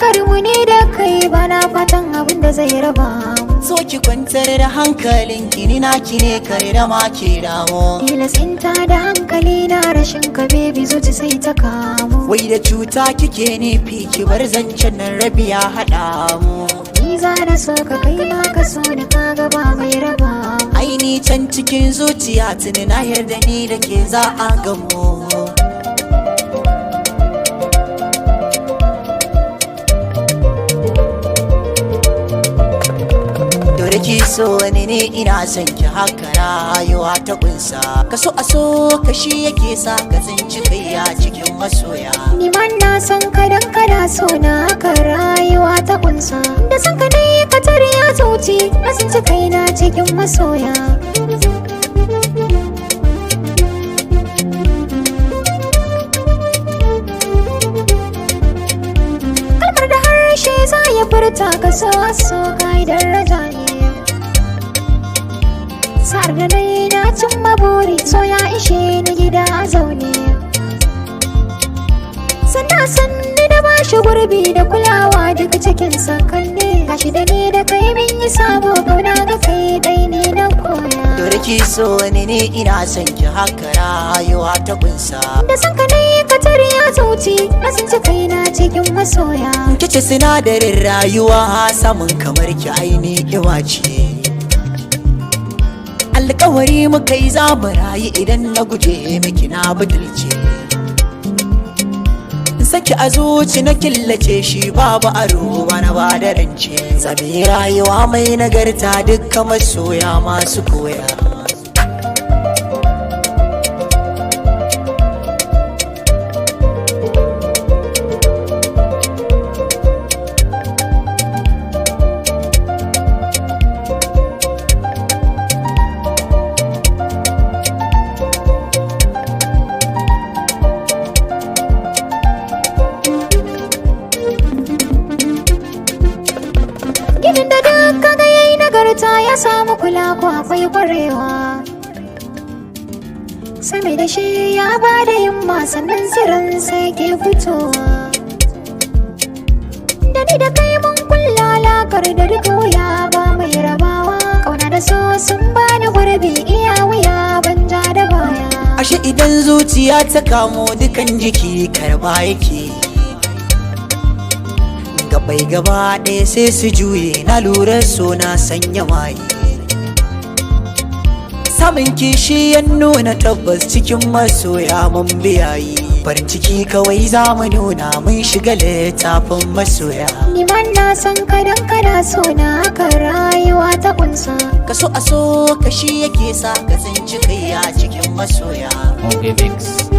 alakar mu ne da kai bana fatan abin da zai raba mu. So ki kwantar da hankalin ki, ni naki ne kare da ma ke damu. Tilasinta da hankali na rashin ka baby zuci sai ta kamu. Wai da cuta kike nufi ki bar zancen nan rabi ya haɗa mu. Ni za na so ka kai ma ka so ni ka gaba mai raba mu. Aini can cikin zuciya tuni na yarda ni da ke za a gamu. Ki so wani ne ina son ki haka rayuwa ta kunsa. Ka so a so ka shi yake sa ka tsinci kai a cikin masoya. Ni man na san ka dan kana so na haka rayuwa ta kunsa. Da san ka ne ka tare ya zuci na tsinci kai na cikin masoya. Kalmar da harshe za ya furta ka so a so ka idan raja ne. Sa'ar da dai na cimma buri so ya ishe ni gida a zaune. Sanni da bashi gurbi da kulawa daga cikin sakanni. Gashi da ni da kai min yi sabo kauna ga kai dai ni na koya. Dore ki so wani ne ina son ki haka rayuwa ta kunsa. Da san ka ne ka tare ya zuci na tsinci kai na cikin masoya. Kice sinadarin rayuwa samun kamar ki aini iwa ce. Alƙawari muka yi za mu rayu idan na guje miki na butulce. Saki a zuci na killace shi babu aro na ba da rance. Zabi rayuwa mai nagarta dukkan masoya masu koya. Gidan da duka ga yayi nagarta ya samu kula ko akwai kwarewa. Sami da shi ya bada yamma sannan tsirin sai ke fitowa. Da ni da kai mun kulla alakar da duka wuya ba mai rabawa. Kauna da so sun bani gurbi iya wuya ban ja da baya. Ashe idan zuciya ta kamo dukan jiki karba yake. Gabai gaba ɗaya sai su juye na lura so na sanya maye. Samun kishi ya nuna tabbas cikin masoya mun biyayi. Farin ciki kawai za mu nuna mun shiga littafin masoya. Ni man na san ka dan kana so na haka rayuwa ta kunsa. Ka so a so ka shi yake sa ka tsinci kai a cikin masoya. Okay, thanks.